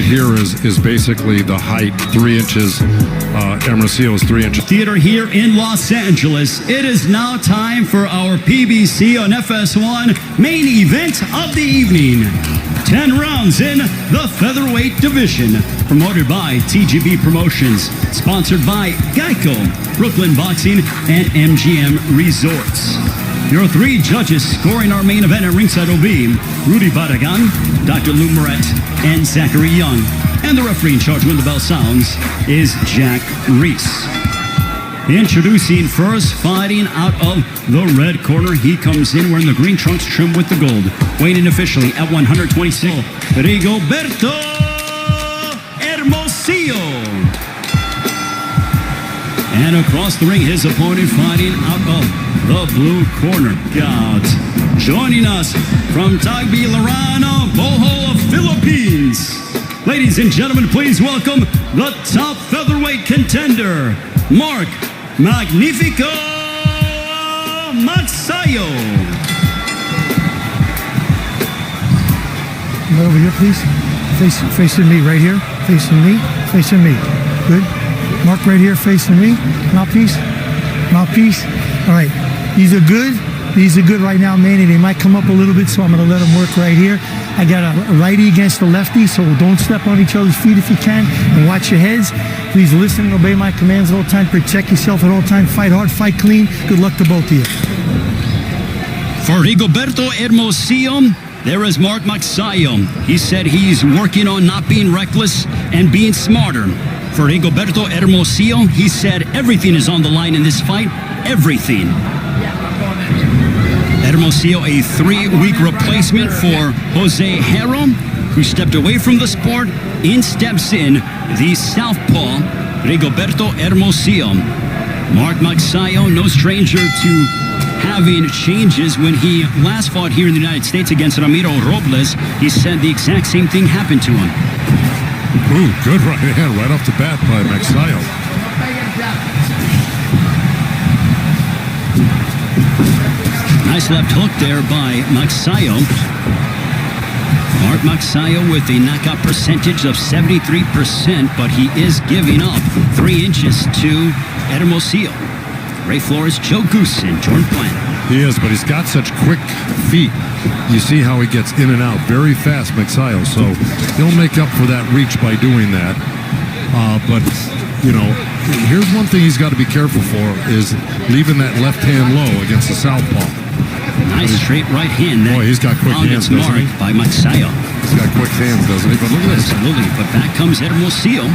here is basically the height, 3 inches. Hermosillo is 3 inches. Theater here in Los Angeles. It is now time for our PBC on FS1 main event of the evening. 10 rounds in the featherweight division. Promoted by TGB Promotions. Sponsored by Geico, Brooklyn Boxing, and MGM Resorts. Your 3 judges scoring our main event at ringside will be Rudy Barragan, Dr. Lou Moret, and Zachary Young. And the referee in charge when the bell sounds is Jack Reese. Introducing first, fighting out of the red corner. He comes in wearing the green trunks trimmed with the gold. Weighing officially at 126, Rigoberto Hermosillo. And across the ring, his opponent fighting out of the blue corner. Gods. Joining us from Tagbilaran, Bohol, Philippines. Ladies and gentlemen, please welcome the top featherweight contender, Mark Magnifico Magsayo. Over here, please. Facing me, right here. Facing me. Facing me. Good. Mark right here, facing me. Mouthpiece. Mouthpiece. All right. These are good. These are good right now, Manny. They might come up a little bit, so I'm going to let them work right here. I got a righty against the lefty, so don't step on each other's feet if you can, and watch your heads. Please listen and obey my commands at all times. Protect yourself at all times. Fight hard, fight clean. Good luck to both of you. For Rigoberto Hermosillo, there is Mark Magsayo. He said he's working on not being reckless and being smarter. For Rigoberto Hermosillo, he said everything is on the line in this fight. Everything. Hermosillo, a 3-week replacement for Jose Herro, who stepped away from the sport. In steps in the southpaw, Rigoberto Hermosillo. Mark Magsayo, no stranger to having changes. When he last fought here in the United States against Ramiro Robles, he said the exact same thing happened to him. Ooh, good right hand right off the bat by Magsayo. Nice left hook there by Magsayo. Mark Magsayo with a knockout percentage of 73%, but he is giving up 3 inches to Hermosillo. Ray Flores, Joe Goose, and Jordan Plant. He is, but he's got such quick feet. You see how he gets in and out very fast, Magsayo. So he'll make up for that reach by doing that. But, you know, here's one thing he's got to be careful for is leaving that left hand low against the southpaw. Nice straight right hand. Boy, he's got quick hands, doesn't he? By Magsayo. He's got quick hands, doesn't he? But look at this. Absolutely. But back comes Hermosillo.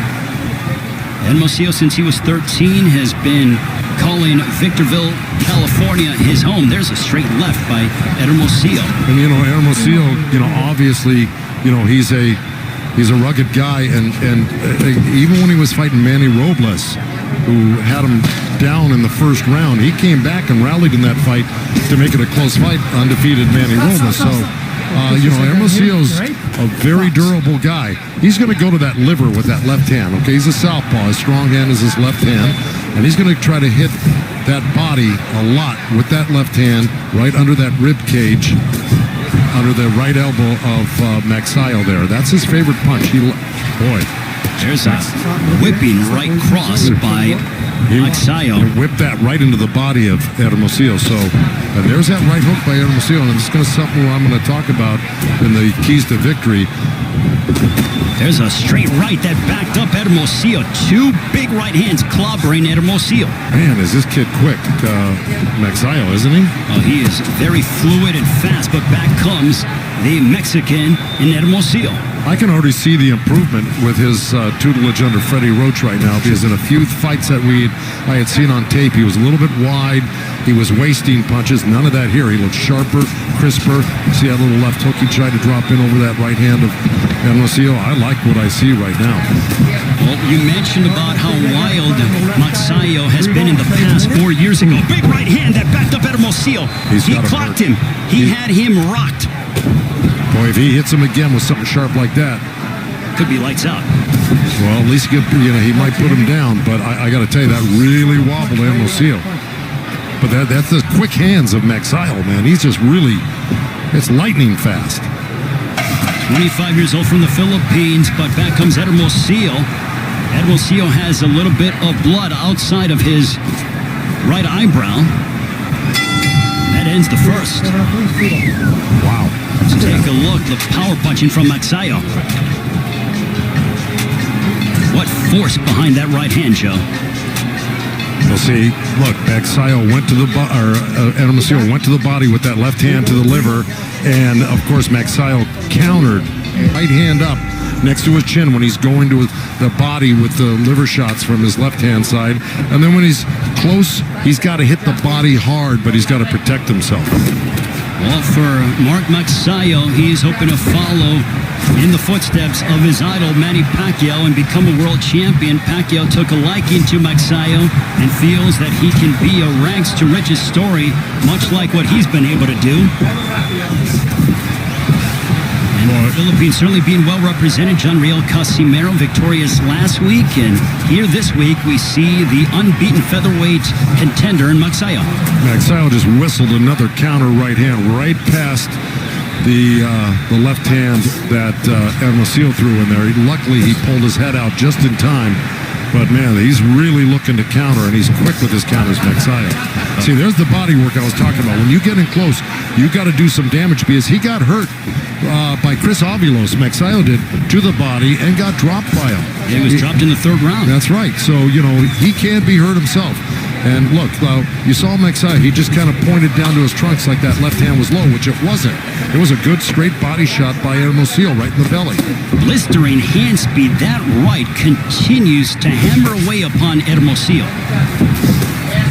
Hermosillo, since he was 13, has been calling Victorville, California, his home. There's a straight left by Hermosillo. And, you know, Hermosillo, you know, obviously, you know, he's a rugged guy. And even when he was fighting Manny Robles, who had him down in the first round, he came back and rallied in that fight to make it a close fight, undefeated Manny Robles. So, you know, Hermosillo's a very durable guy. He's going to go to that liver with that left hand, okay? He's a southpaw. His strong hand is his left hand. And he's going to try to hit that body a lot with that left hand right under that rib cage, under the right elbow of Magsayo there. That's his favorite punch. Boy. There's a whipping right cross by Magsayo. Whipped that right into the body of Hermosillo. So there's that right hook by Hermosillo, and it's going to something I'm going to talk about in the keys to victory. There's a straight right that backed up Hermosillo. 2 big right hands clobbering Hermosillo. Man, is this kid quick, Magsayo, isn't he? Oh, he is very fluid and fast, but back comes the Mexican in Hermosillo. I can already see the improvement with his tutelage under Freddie Roach right now, because in a few fights that I had seen on tape, he was a little bit wide. He was wasting punches. None of that here. He looked sharper, crisper. See that little left hook he tried to drop in over that right hand of Hermosillo? I like what I see right now. Well, you mentioned about how wild Magsayo has been in the past 4 years ago. Big right hand that backed up Hermosillo. He clocked him. He had him rocked. Boy, if he hits him again with something sharp like that, could be lights out. Well, at least he might put him down. But I got to tell you, that really wobbled Hermosillo. But that's the quick hands of Magsayo, man. He's just really, it's lightning fast. 25 years old from the Philippines, but back comes Hermosillo. Hermosillo has a little bit of blood outside of his right eyebrow. That ends the first. Wow. Let's take a look. The power punching from Magsayo. What force behind that right hand, Joe? We'll see. Look, Magsayo went to the Hermosillo went to the body with that left hand to the liver, and of course Magsayo countered, right hand up next to his chin when he's going to the body with the liver shots from his left hand side, and then when he's close, he's got to hit the body hard, but he's got to protect himself. Well, for Mark Magsayo, he's hoping to follow in the footsteps of his idol, Manny Pacquiao, and become a world champion. Pacquiao took a liking to Magsayo and feels that he can be a rags to riches story, much like what he's been able to do. And the Philippines certainly being well represented. John Riel Casimero victorious last week, and here this week we see the unbeaten featherweight contender in Magsayo. Magsayo just whistled another counter right hand right past the left hand that Hermosillo threw in there. Luckily, he pulled his head out just in time. But, man, he's really looking to counter, and he's quick with his counters, Magsayo. See, there's the body work I was talking about. When you get in close, you got to do some damage because he got hurt by Chris Avilos. Magsayo did to the body and got dropped by him. Yeah, he was dropped in the third round. That's right. So, he can't be hurt himself. And look, you saw Magsayo, he just kind of pointed down to his trunks like that left hand was low, which it wasn't. It was a good straight body shot by Hermosillo right in the belly. Blistering hand speed, that right continues to hammer away upon Hermosillo.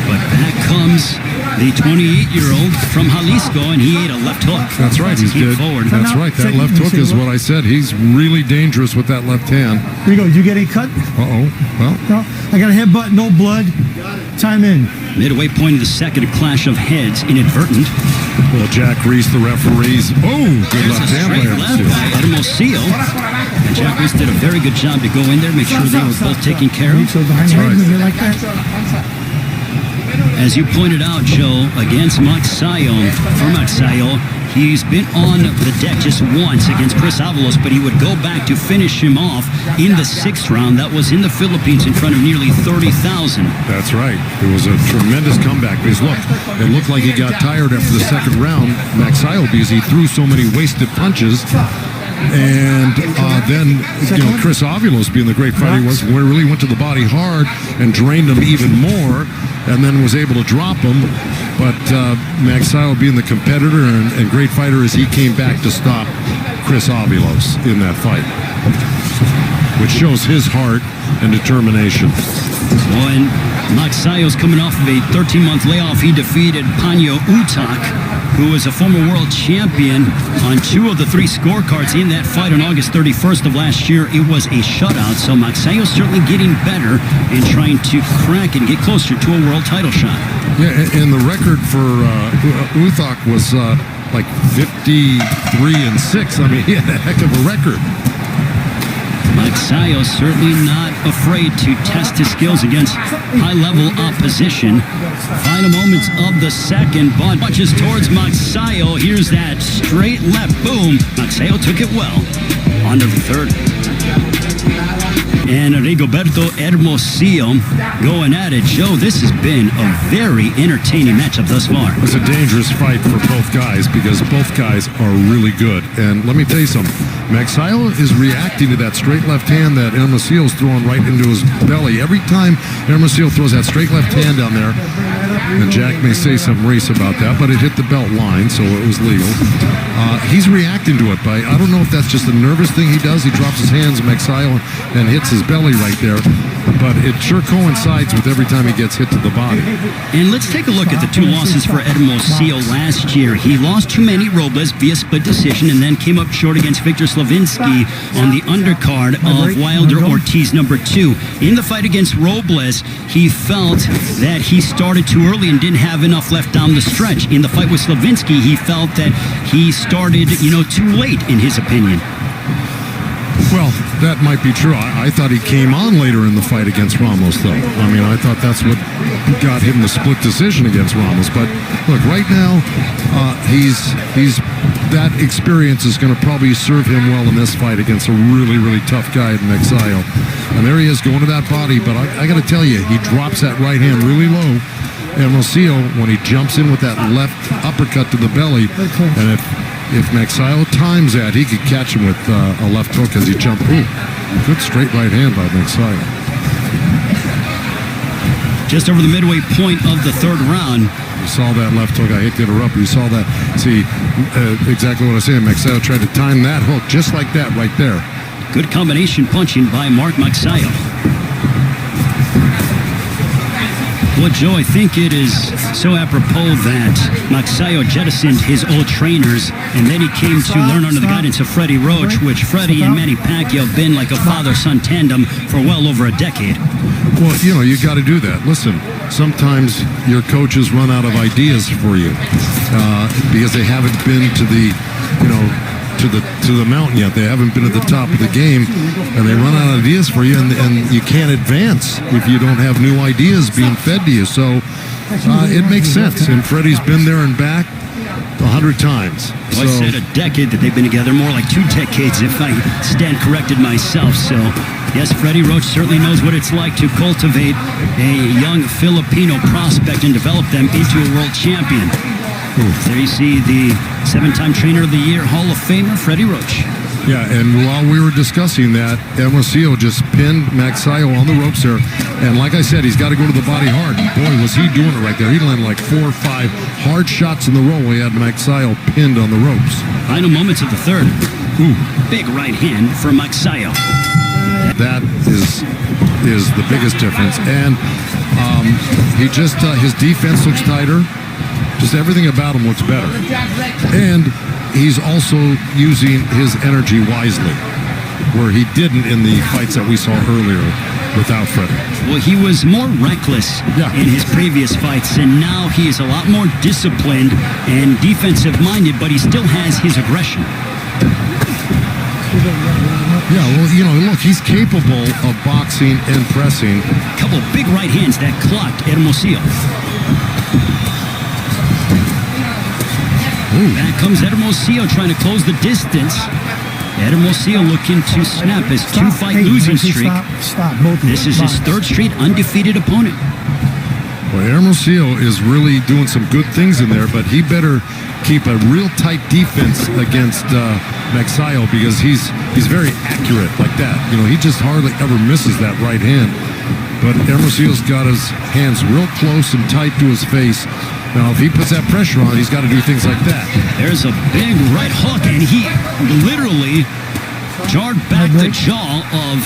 But back comes the 28-year-old from Jalisco, and he ate a left hook. That's right, he's good. Forward. That's right, that left hook is what I said. He's really dangerous with that left hand. Here you go. You get a cut? Uh-oh. Well, No. I got a headbutt, no blood. Time in. Midway point of the second, a clash of heads, inadvertent. well, Jack Reese, the referees. Oh, good There's left a hand by straight left by Hermosillo. And Jack Reese did a very good job to go in there, make sure they were both taken care of. So behind That's right. when you're like that. As you pointed out, Joe, against Magsayo, for Magsayo, he's been on the deck just once against Chris Avalos, but he would go back to finish him off in the sixth round. That was in the Philippines in front of nearly 30,000. That's right. It was a tremendous comeback because, look, it looked like he got tired after the second round, Magsayo, because he threw so many wasted punches. And then, Chris Avilos, being the great fighter he was, really went to the body hard and drained him even more, and then was able to drop him. But Magsayo, being the competitor and great fighter as he came back to stop Chris Avilos in that fight, which shows his heart and determination. When Magsayo's coming off of a 13-month layoff, he defeated Panyo Utak, who was a former world champion, on 2 of the 3 scorecards in that fight on August 31st of last year. It was a shutout, so Magsayo's certainly getting better and trying to crack and get closer to a world title shot. Yeah, and the record for Uthak was like 53-6. I mean, he had a heck of a record. Magsayo certainly not afraid to test his skills against high-level opposition. Final moments of the second, but punches towards Magsayo. Here's that straight left, boom. Magsayo took it well. On to the third. And Rigoberto Hermosillo going at it. Joe, this has been a very entertaining matchup thus far. It's a dangerous fight for both guys because both guys are really good. And let me tell you something. Magsayo is reacting to that straight left hand that Hermosillo's throwing right into his belly. Every time Hermosillo throws that straight left hand down there, and Jack may say some race about that, but it hit the belt line, so it was legal. He's reacting to it, but I don't know if that's just a nervous thing he does. He drops his hands, Magsayo, and hits his belly right there. But it sure coincides with every time he gets hit to the body. And let's take a look at the 2 losses for Hermosillo last year. He lost to Manny Robles via split decision and then came up short against Victor Slavinsky on the undercard of Wilder Ortiz number 2. In the fight against Robles, he felt that he started too early and didn't have enough left down the stretch. In the fight with Slavinsky, he felt that he started, too late, in his opinion. Well, that might be true. I thought he came on later in the fight against Ramos, though. I mean, I thought that's what got him the split decision against Ramos. But look, right now, he's that experience is going to probably serve him well in this fight against a really, really tough guy in Magsayo. And there he is going to that body. But I got to tell you, he drops that right hand really low. Hermosillo, when he jumps in with that left uppercut to the belly, and if Magsayo times that, he could catch him with a left hook as he jumped. Ooh, good straight right hand by Magsayo. Just over the midway point of the third round. You saw that left hook. I hate to interrupt, but you saw that. See, exactly what I said. Magsayo tried to time that hook just like that right there. Good combination punching by Mark Magsayo. Well, Joe, I think it is so apropos that Magsayo jettisoned his old trainers, and then he came to learn under the guidance of Freddie Roach, which Freddie and Manny Pacquiao have been like a father-son tandem for well over a decade. Well, you got to do that. Listen, sometimes your coaches run out of ideas for you because they haven't been to the, to the mountain yet. They haven't been at the top of the game, and they run out of ideas for you, and you can't advance if you don't have new ideas being fed to you. So it makes sense. And Freddie's been there and back 100 times. Well, I said a decade that they've been together, more like 2 decades if I stand corrected myself. So, yes, Freddie Roach certainly knows what it's like to cultivate a young Filipino prospect and develop them into a world champion. There you see the 7-time Trainer of the Year Hall of Famer, Freddie Roach. Yeah, and while we were discussing that, Hermosillo just pinned Magsayo on the ropes there. And like I said, he's got to go to the body hard. Boy, was he doing it right there. He landed like 4 or 5 hard shots in the row. He had Magsayo pinned on the ropes. Final moments of the third. Ooh, big right hand for Magsayo. That is the biggest difference. And he just, his defense looks tighter. Just everything about him looks better. And he's also using his energy wisely, where he didn't in the fights that we saw earlier without Freddie. Well, he was more reckless in his previous fights, and now he is a lot more disciplined and defensive-minded, but he still has his aggression. Yeah, well, look, he's capable of boxing and pressing. A couple big right hands that clocked Hermosillo. Ooh. Back comes Hermosillo trying to close the distance. Hermosillo looking to snap his 2-fight losing streak. This is his 3rd straight undefeated opponent. Well, Hermosillo is really doing some good things in there, but he better keep a real tight defense against Magsayo because he's very accurate like that. He just hardly ever misses that right hand. But Hermosillo's got his hands real close and tight to his face. Now, if he puts that pressure on, he's got to do things like that. There's a big right hook, and he literally jarred back the jaw of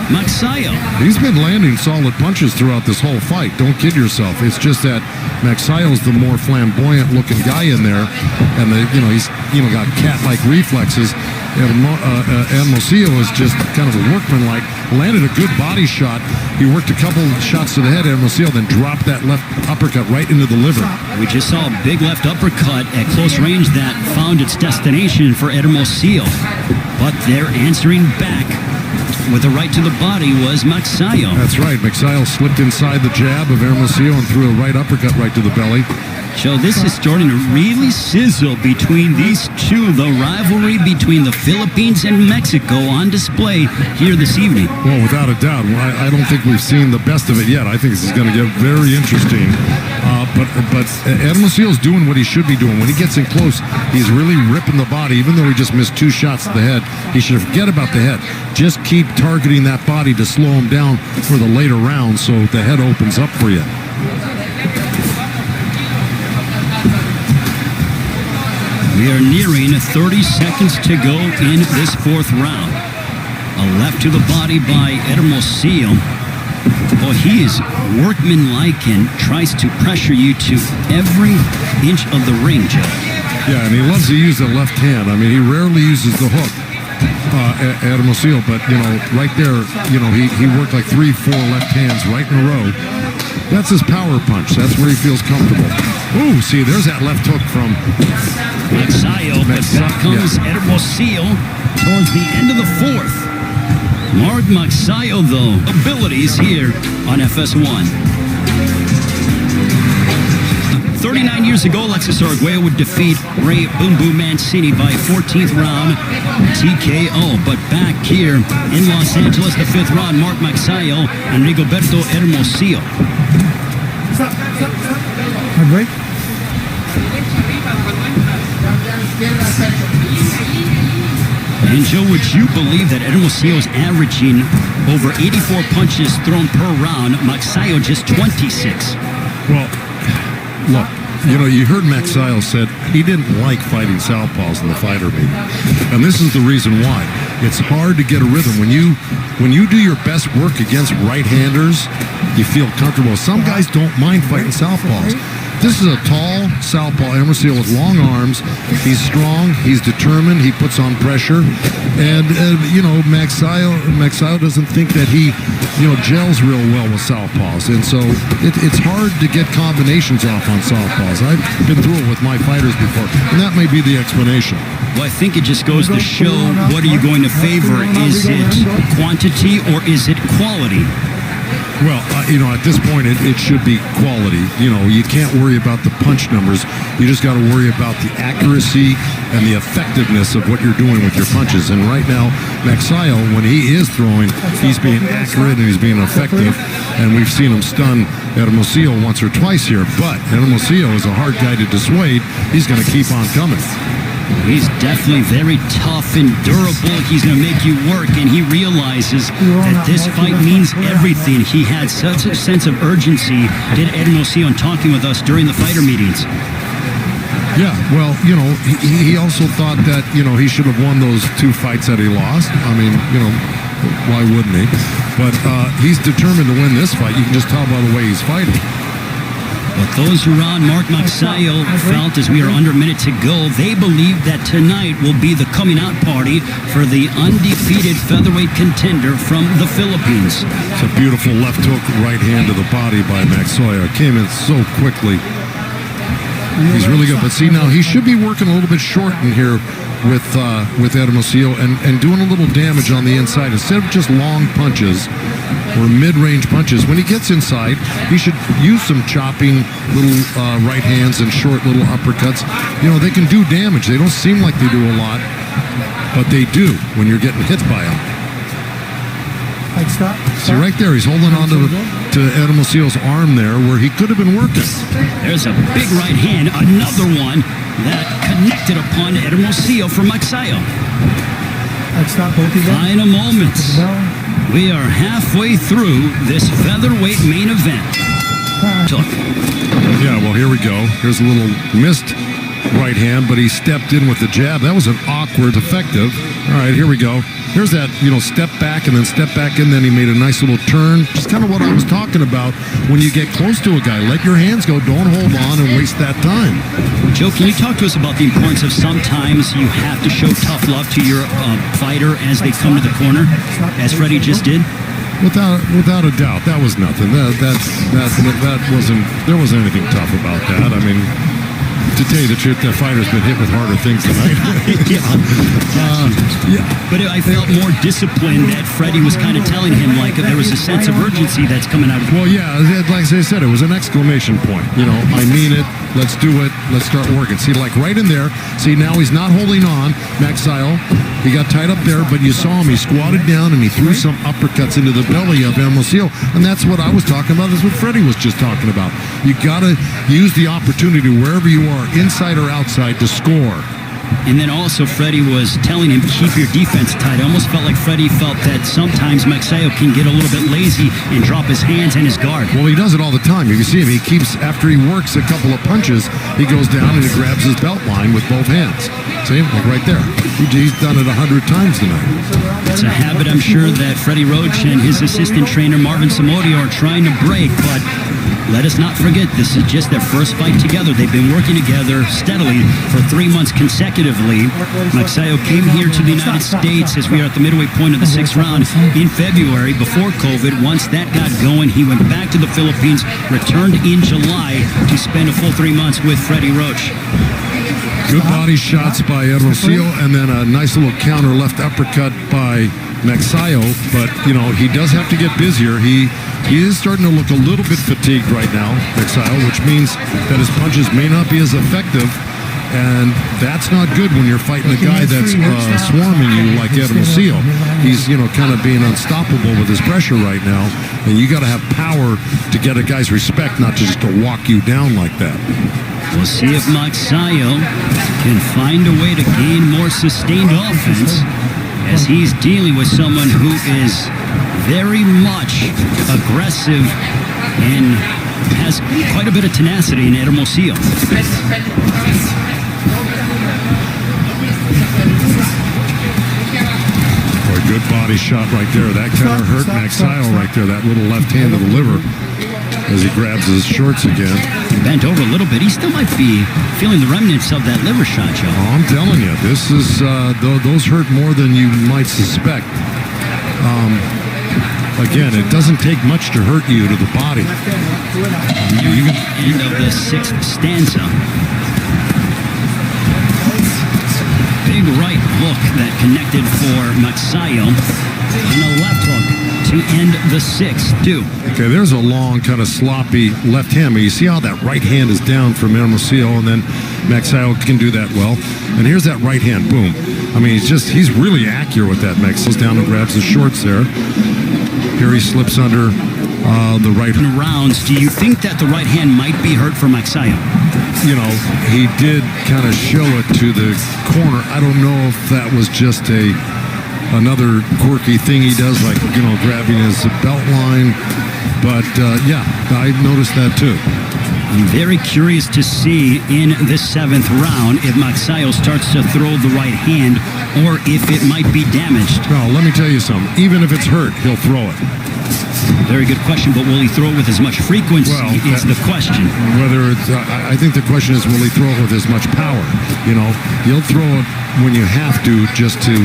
Magsayo. He's been landing solid punches throughout this whole fight. Don't kid yourself. It's just that Magsayo's the more flamboyant-looking guy in there, and he's got cat-like reflexes. And Hermosillo is just kind of a workman-like. Landed a good body shot. He worked a couple shots to the head, Hermosillo, then dropped that left uppercut right into the liver. We just saw a big left uppercut at close range that found its destination for Hermosillo. But they're answering back with a right to the body was Magsayo. That's right. Magsayo slipped inside the jab of Hermosillo and threw a right uppercut right to the belly. Joe, this is starting to really sizzle between these two. The rivalry between the Philippines and Mexico on display here this evening. Well, without a doubt. I don't think we've seen the best of it yet. I think this is going to get very interesting. But Hermosillo's doing what he should be doing. When he gets in close, he's really ripping the body. Even though he just missed 2 shots to the head, he should forget about the head. Just keep targeting that body to slow him down for the later rounds so the head opens up for you. We are nearing 30 seconds to go in this 4th round. A left to the body by Hermosillo. Well, he is workmanlike and tries to pressure you to every inch of the ring, Joe. Yeah, and he loves to use the left hand. I mean, he rarely uses the hook, Hermosillo, but, right there, he worked like 3-4 left hands right in a row. That's his power punch. That's where he feels comfortable. Ooh, see, there's that left hook from Magsayo, but back comes Hermosillo towards the end of the 4th. Mark Magsayo, though, abilities here on FS1. 39 years ago, Alexis Arguello would defeat Ray Boom Boom Mancini by 14th round TKO. But back here in Los Angeles, the 5th round, Mark Magsayo and Rigoberto Hermosillo. Hard break. And Joe, would you believe that Hermosillo's averaging over 84 punches thrown per round? Magsayo just 26. Well, look, you heard Magsayo said he didn't like fighting southpaws in the fighter meeting. And this is the reason why. It's hard to get a rhythm. When you do your best work against right-handers, you feel comfortable. Some guys don't mind fighting southpaws. This is a tall southpaw, Hermosillo, with long arms. He's strong. He's determined. He puts on pressure. And, Magsayo doesn't think that he, gels real well with southpaws. And so it's hard to get combinations off on southpaws. I've been through it with my fighters before, and that may be the explanation. Well, I think it just goes to show, what are you going to favor? Is it quantity or is it quality? Well, at this point, it should be quality. You can't worry about the punch numbers. You just got to worry about the accuracy and the effectiveness of what you're doing with your punches. And right now, Magsayo, when he is throwing, he's being accurate and he's being effective. And we've seen him stun Hermosillo once or twice here. But Hermosillo is a hard guy to dissuade. He's going to keep on coming. He's definitely very tough and durable. He's going to make you work, and he realizes that this fight means everything. He had such a sense of urgency, did Hermosillo, in talking with us during the fighter meetings. Yeah, well, he also thought that, he should have won those 2 fights that he lost. I mean, why wouldn't he? But he's determined to win this fight. You can just tell by the way he's fighting. But those around Mark Magsayo felt, as we are under a minute to go, they believe that tonight will be the coming out party for the undefeated featherweight contender from the Philippines. It's a beautiful left hook, right hand to the body by Magsayo. Came in so quickly. He's really good. But see, now he should be working a little bit short in here with Hermosillo and doing a little damage on the inside. Instead of just long punches or mid-range punches, when he gets inside, he should use some chopping little right hands and short little uppercuts. They can do damage. They don't seem like they do a lot, but they do when you're getting hit by them. See, right there, he's holding on to Hermosillo's arm there where he could have been working. There's a big right hand, another one that connected upon Hermosillo for Magsayo. Final moments. We are halfway through this featherweight main event. Yeah, well, here we go. Here's a little missed right hand, but he stepped in with the jab. That was an awkward, effective. All right, here we go. Here's that, step back and then step back in. Then he made a nice little turn. Just kind of what I was talking about when you get close to a guy. Let your hands go. Don't hold on and waste that time. Joe, can you talk to us about the importance of sometimes you have to show tough love to your fighter as they come to the corner, as Freddie just did? Without a doubt, that was nothing. That wasn't. There wasn't anything tough about that. I mean, to tell you the truth, that fighter's been hit with harder things tonight. Yeah. But I felt more disciplined that Freddie was kind of telling him, like, there was a sense of urgency that's coming out of him. Well, yeah, like I said, it was an exclamation point. I mean it. Let's do it. Let's start working. See, like right in there. See, now he's not holding on. Magsayo, he got tied up there, but you saw him. He squatted down and he threw some uppercuts into the belly of Hermosillo. And that's what I was talking about. That's what Freddie was just talking about. You got to use the opportunity wherever you are, inside or outside, to score. And then also Freddie was telling him, keep your defense tight. I almost felt like Freddie felt that sometimes Magsayo can get a little bit lazy and drop his hands and his guard. Well, he does it all the time. You can see him. He keeps, after he works a couple of punches, he goes down and he grabs his belt line with both hands. See him? Like right there. He's done it 100 times tonight. It's a habit, I'm sure, that Freddie Roach and his assistant trainer, Marvin Samodio, are trying to break, but let us not forget, this is just their first fight together. They've been working together steadily for 3 months consecutively. Magsayo came here to the United States as we are at the midway point of the 6th round in February before COVID. Once that got going, he went back to the Philippines, returned in July to spend a full 3 months with Freddie Roach. Good body shots by Hermosillo, and then a nice little counter left uppercut by Magsayo. But, he does have to get busier. He is starting to look a little bit fatigued right now, Magsayo, which means that his punches may not be as effective. And that's not good when you're fighting a guy that's swarming you like Hermosillo. He's, kind of being unstoppable with his pressure right now. And you got to have power to get a guy's respect, not just to walk you down like that. We'll see if Magsayo can find a way to gain more sustained offense as he's dealing with someone who is very much aggressive and has quite a bit of tenacity in Hermosillo. Good body shot right there. That kind of hurt Magsayo right there. That little left hand to the liver as he grabs his shorts again. Bent over a little bit. He still might be feeling the remnants of that liver shot, Joe. Oh, I'm telling you, this is those hurt more than you might suspect. Again, it doesn't take much to hurt you to the body. End of the sixth stanza. Big right hook that connected for Magsayo, and a left hook to end the sixth, too. Okay, there's a long, kind of sloppy left hand, but you see how that right hand is down from Hermosillo, and then Magsayo can do that well. And here's that right hand, boom. I mean, he's really accurate with that. Magsayo's down and grabs his shorts there. Here he slips under the right. Rounds, do you think that the right hand might be hurt for Magsayo? He did kind of show it to the corner. I don't know if that was just another quirky thing he does, like, grabbing his belt line. But, yeah, I noticed that too. I'm very curious to see in the seventh round if Magsayo starts to throw the right hand or if it might be damaged. Well, let me tell you something. Even if it's hurt, he'll throw it. Very good question, but will he throw it with as much frequency is the question. Whether it's, I think the question is, will he throw it with as much power? He'll throw it when you have to, just to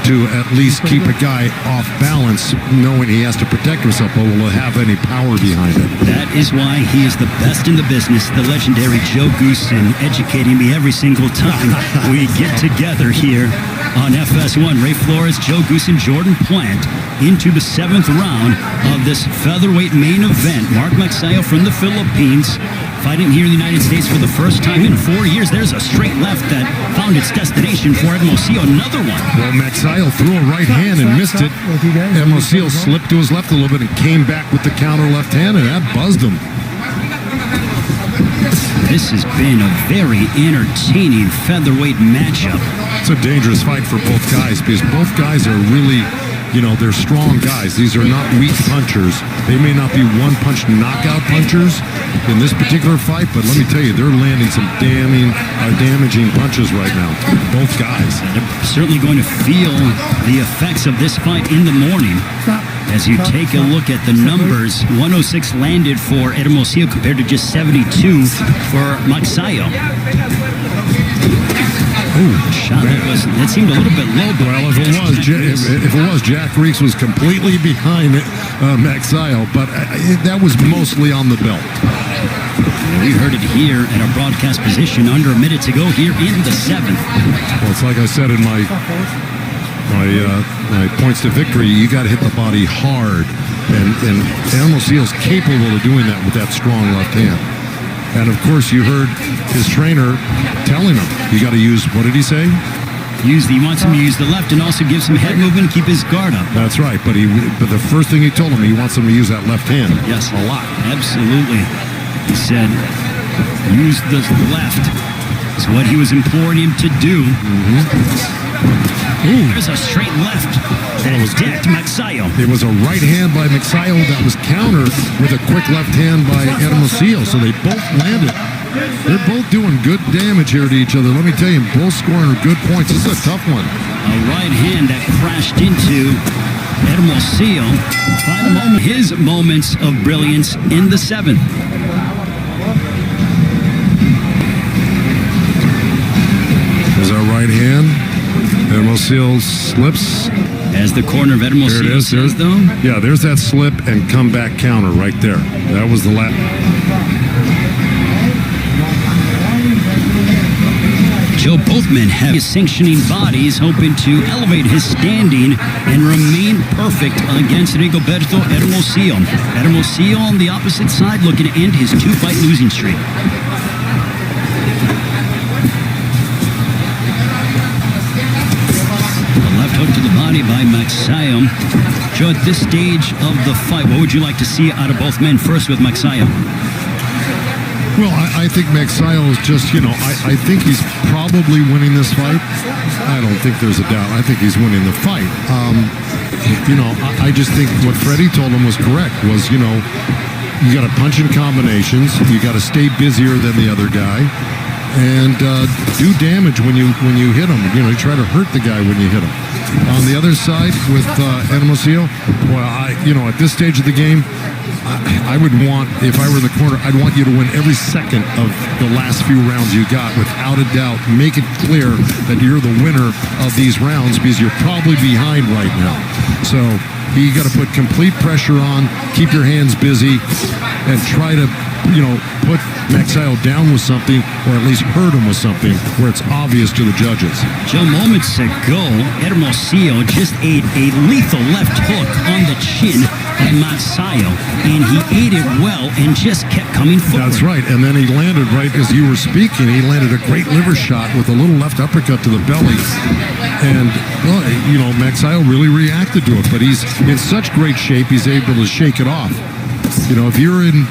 at least keep a guy off balance, knowing he has to protect himself, but will it have any power behind it? That is why he is the best in the business, the legendary Joe Goosen, educating me every single time we get together here on FS1. Ray Flores, Joe Goosen, Jordan Plant into the seventh round of this featherweight main event. Mark Magsayo from the Philippines fighting here in the United States for the first time in 4 years. There's a straight left that found its destination for Hermosillo. Another one. Well, Magsayo threw a right hand and missed it. Hermosillo slipped to his left a little bit and came back with the counter left hand, and that buzzed him. This has been a very entertaining featherweight matchup. It's a dangerous fight for both guys because both guys are really, they're strong guys. These are not weak punchers. They may not be one-punch knockout punchers in this particular fight, but let me tell you, they're landing some damaging punches right now. Both guys. They're certainly going to feel the effects of this fight in the morning. As you take a look at the numbers, 106 landed for Hermosillo compared to just 72 for Magsayo. Shot that seemed a little bit low. But well, if it was, Jack Reeks was completely behind Magsayo, but that was mostly on the belt. We heard it here at our broadcast position under a minute to go here in the seventh. Well, it's like I said in my points to victory, you got to hit the body hard, and Hermosillo's capable of doing that with that strong left hand. And of course, you heard his trainer telling him, you got to use, what did he say? He wants him to use the left and also gives him head movement and keep his guard up. That's right, but the first thing he told him, he wants him to use that left hand. Yes, a lot. Absolutely. He said, use the left. It's what he was imploring him to do. There's a straight left that decked Magsayo. It was a right hand by Magsayo that was countered with a quick left hand by Hermosillo, so they both landed. They're both doing good damage here to each other. Let me tell you, both scoring good points. This is a tough one. A right hand that crashed into Hermosillo. His moments of brilliance in the seventh. There's our right hand. Hermosillo slips. As the corner of Hermosillo says, though. Yeah, there's that slip and comeback counter right there. That was the last. Joe, both men have his sanctioning bodies, hoping to elevate his standing and remain perfect against Rigoberto Hermosillo. Hermosillo on the opposite side, looking to end his 2-fight losing streak. A left hook to the body by Magsayo. Joe, at this stage of the fight, what would you like to see out of both men? First with Magsayo. Well, I think Magsayo is just, I think he's probably winning this fight. I don't think there's a doubt. I think he's winning the fight. I just think what Freddie told him was correct, was, you got to punch in combinations. You got to stay busier than the other guy. And do damage when you hit him. You try to hurt the guy when you hit him. On the other side with Hermosillo, well, at this stage of the game, I would want, if I were in the corner, I'd want you to win every second of the last few rounds you got, without a doubt. Make it clear that you're the winner of these rounds, because you're probably behind right now. So you got to put complete pressure on, keep your hands busy, and try to, put Magsayo down with something, or at least hurt him with something where it's obvious to the judges. Joe, moments ago, Hermosillo just ate a lethal left hook on the chin by Magsayo, and he ate it well and just kept coming forward. That's right, and then he landed, right as you were speaking, he landed a great liver shot with a little left uppercut to the belly. And, well, Magsayo really reacted to it, but he's in such great shape, he's able to shake it off. If you're in,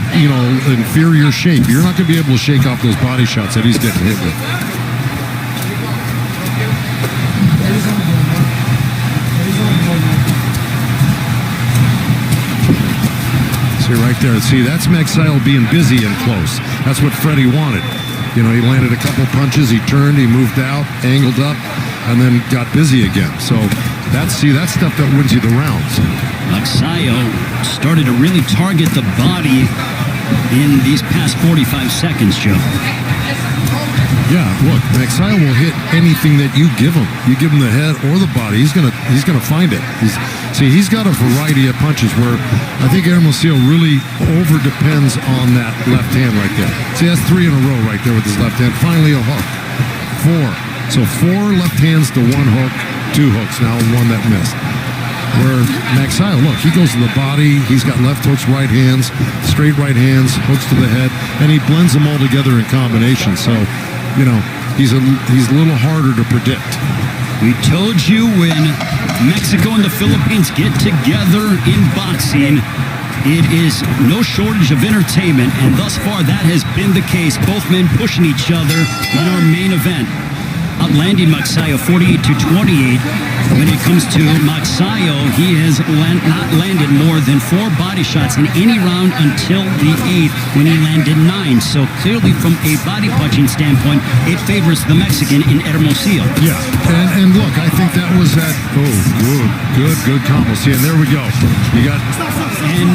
inferior shape, you're not going to be able to shake off those body shots that he's getting hit with. See right there. See, that's Magsayo being busy and close. That's what Freddie wanted. He landed a couple punches, he turned, he moved out, angled up, and then got busy again. So that's stuff that wins you the rounds. Magsayo started to really target the body in these past 45 seconds, Joe. Yeah, look, Magsayo will hit anything that you give him. You give him the head or the body, he's gonna find it. He's got a variety of punches where I think Hermosillo really over depends on that left hand right there. See, that's 3 in a row right there with his left hand. Finally a hook. 4. So 4 left hands to 1 hook, 2 hooks now, 1 that missed. Where Magsayo, look, he goes to the body, he's got left hooks, right hands, straight right hands, hooks to the head, and he blends them all together in combination. So, he's a little harder to predict. We told you when Mexico and the Philippines get together in boxing, it is no shortage of entertainment, and thus far that has been the case. Both men pushing each other in our main event. Outlanding Magsayo 48-28. When it comes to Magsayo, he has not landed more than 4 body shots in any round until the 8th, when he landed 9. So clearly, from a body punching standpoint, it favors the Mexican in Hermosillo. Yeah, and look, I think that was that. Oh, good combo. See, and there we go. You got. And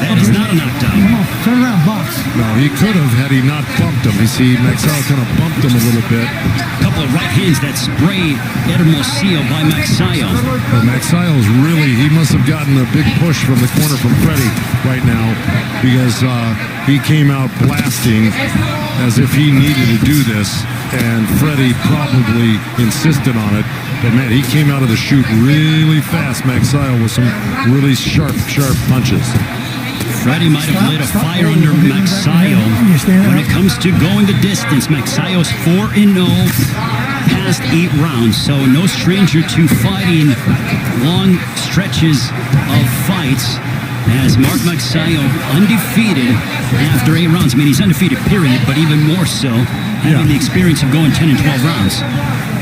that is not a knockdown. Turn around, box. No, he could have had he not bumped him. You see, Magsayo kind of bumped him a little bit. A couple of right hands that spray Hermosillo by Magsayo. Well, Magsayo's really, he must have gotten a big push from the corner from Freddie right now, because he came out blasting as if he needed to do this, and Freddie probably insisted on it. But man, he came out of the chute really fast, Magsayo, with some really sharp punches. Freddie might have lit a fire under Magsayo. When it comes to going the distance, Magsayo's 4-0 past 8 rounds, so no stranger to fighting long stretches of fights. As Mark Magsayo undefeated after 8 rounds. I mean, he's undefeated, period, but even more so having the experience of going 10 and 12 rounds.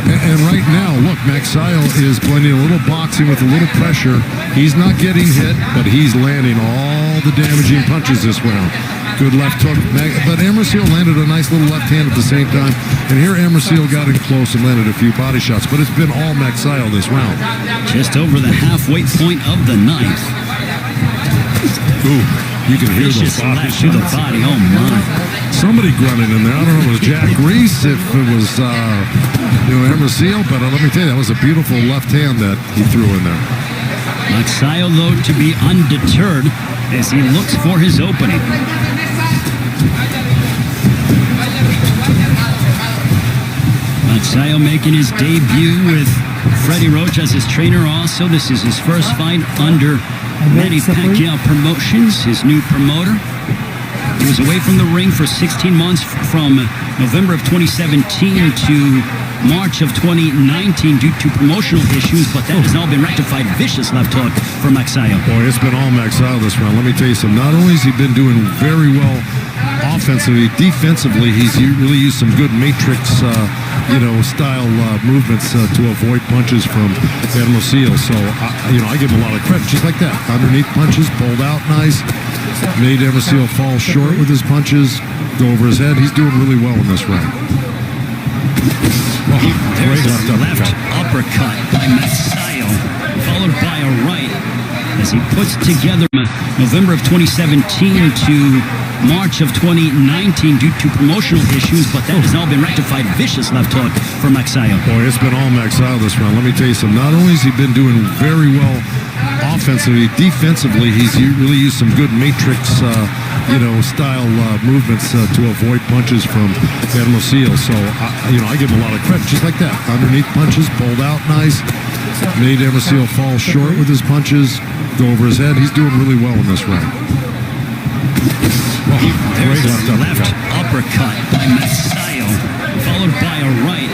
And right now, look, Magsayo is blending a little boxing with a little pressure. He's not getting hit, but he's landing all the damaging punches this round. Good left hook. But Hermosillo landed a nice little left hand at the same time. And here Hermosillo got in close and landed a few body shots. But it's been all Magsayo this round. Just over the halfway point of the 9th. Ooh, you can hear those body shots. To the body, oh my. Somebody grunting in there. I don't know if it was Jack Reese, if it was Hermosillo, but let me tell you, that was a beautiful left hand that he threw in there. Magsayo, though, to be undeterred as he looks for his opening. Magsayo making his debut with Freddie Roach as his trainer also. This is his first fight under Manny Pacquiao Promotions, his new promoter. He was away from the ring for 16 months from November of 2017 to March of 2019 due to promotional issues, but that has now been rectified. Vicious left hook for Magsayo. Boy, it's been all Magsayo this round. Let me tell you something. Not only has he been doing very well offensively, defensively, he's really used some good matrix, style movements to avoid punches from Hermosillo. So, I give him a lot of credit. Just like that. Underneath punches, pulled out nice. Made Hermosillo fall short with his punches, go over his head. He's doing really well in this round. Oh, There's great a left uppercut by Magsayo, followed by a right as he puts together November of 2017 to March of 2019 due to promotional issues, but that has now been rectified. Vicious left hook for Magsayo. Boy, it's been all Magsayo this round. Let me tell you something. Not only has he been doing very well offensively, defensively, he's really used some good matrix, style movements to avoid punches from Hermosillo. So, I give him a lot of credit. Just like that. Underneath punches, pulled out nice. Made Hermosillo fall short with his punches, go over his head. He's doing really well in this round. Oh, There's great a left uppercut by Magsayo, followed by a right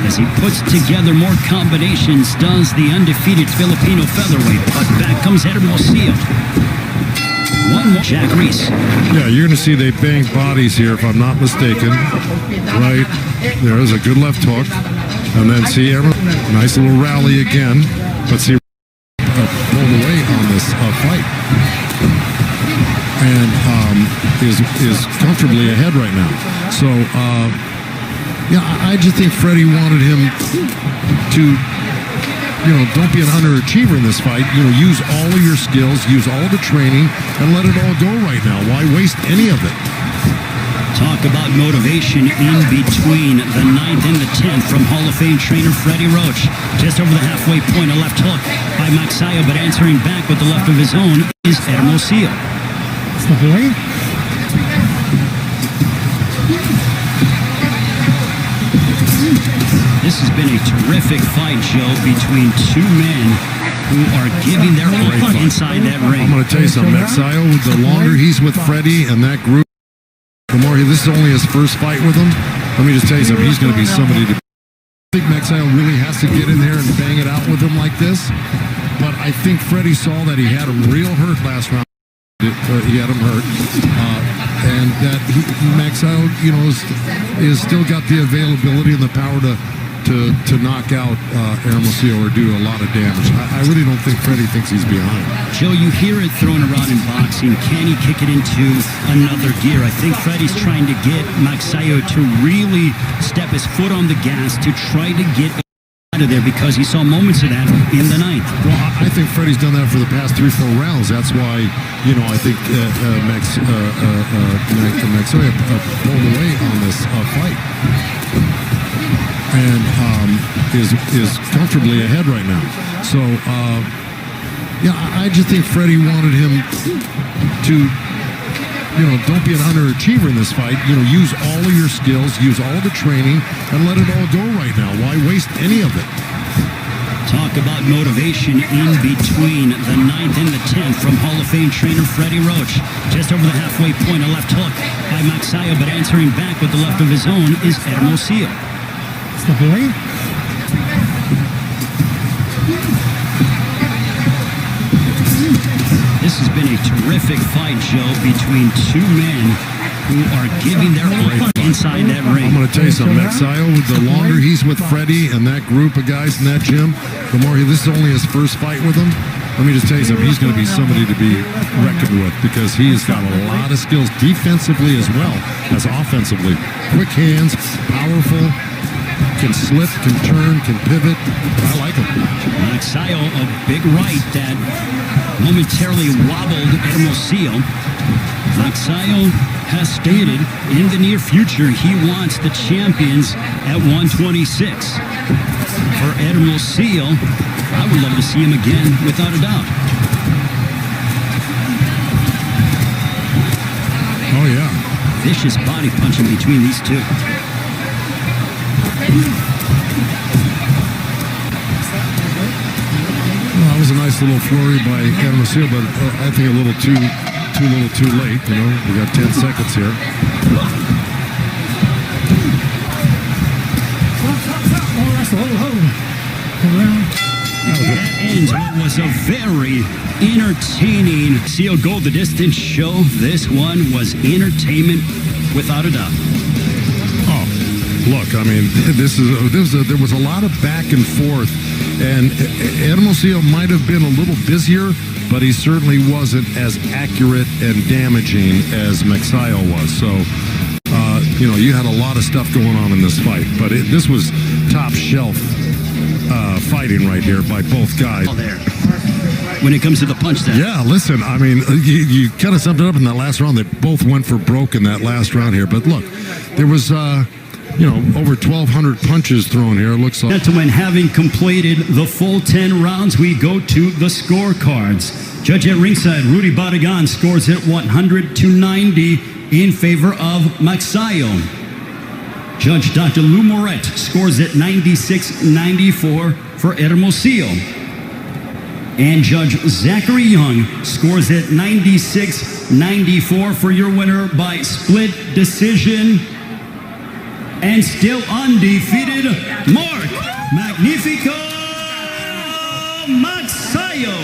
as he puts together more combinations, does the undefeated Filipino featherweight. But back comes Hermosillo. One more. Jack Reese. Yeah, you're going to see they bang bodies here, if I'm not mistaken. Right there's a good left hook. And then see, nice little rally again. But see, pulled away on this fight. And is comfortably ahead right now. So, I just think Freddie wanted him to, don't be an underachiever in this fight. Use all of your skills, use all the training, and let it all go right now. Why waste any of it? Talk about motivation in between the 9th and the 10th from Hall of Fame trainer Freddie Roach. Just over the halfway point, a left hook by Magsayo, but answering back with the left of his own is Hermosillo. Step away. This has been a terrific fight, Joe, between two men who are giving their all inside that ring. I'm going to tell you something, Magsayo, the longer he's with Freddie and that group, the more this is only his first fight with him. Let me just tell you something, he's going to be somebody to... I think Magsayo really has to get in there and bang it out with him like this. But I think Freddie saw that he had him real hurt last round. He had him hurt. And that Magsayo, is still got the availability and the power to knock out Hermosillo or do a lot of damage. I really don't think Freddie thinks he's behind. Joe, you hear it thrown around in boxing. Can he kick it into another gear? I think Freddie's trying to get Magsayo to really step his foot on the gas to try to get out of there because he saw moments of that in the 9th. Well, I think Freddie's done that for the past 3-4 rounds. That's why, I think Magsayo pulled away on this fight. And is comfortably ahead right now. So, I just think Freddie wanted him to, don't be an underachiever in this fight. Use all of your skills, use all the training, and let it all go right now. Why waste any of it? Talk about motivation in between the 9th and the 10th from Hall of Fame trainer Freddie Roach. Just over the halfway point, a left hook by Magsayo, but answering back with the left of his own is Hermosillo. Step away. This has been a terrific fight, Joe, between two men who are giving their all inside that ring. I'm going to tell you something, Magsayo, the longer he's with Freddie and that group of guys in that gym, the more this is only his first fight with them. Let me just tell you something, he's going to be somebody to be reckoned with because he has got a lot of skills defensively as well as offensively. Quick hands, powerful, can slip, can turn, can pivot. I like him. Magsayo, a big right that momentarily wobbled Hermosillo. Magsayo has stated in the near future he wants the champions at 126. For Hermosillo, I would love to see him again, without a doubt. Oh, yeah. Vicious body punching between these two. was a nice little flurry by Hermosillo, but I think a little too late. You know, we got 10 seconds here. That ends what was a very entertaining Seal Go the Distance show. This one was entertainment without a doubt. Oh, look, I mean, there was a lot of back and forth, and Hermosillo might have been a little busier, but he certainly wasn't as accurate and damaging as Magsayo was. So, you know, you had a lot of stuff going on in this fight, but this was top shelf fighting right here by both guys. There. When it comes to the punch down. Yeah, listen, I mean, you kind of summed it up in that last round. They both went for broke in that last round here. But look, there was, you know, over 1,200 punches thrown here. It looks like. Gentlemen, having completed the full 10 rounds, we go to the scorecards. Judge at ringside, Rudy Barragan scores it 100-90 in favor of Magsayo. Judge Dr. Lou Moret scores it 96-94 for Hermosillo. And Judge Zachary Young scores it 96-94 for your winner by split decision. And still undefeated, Mark Magnifico Magsayo.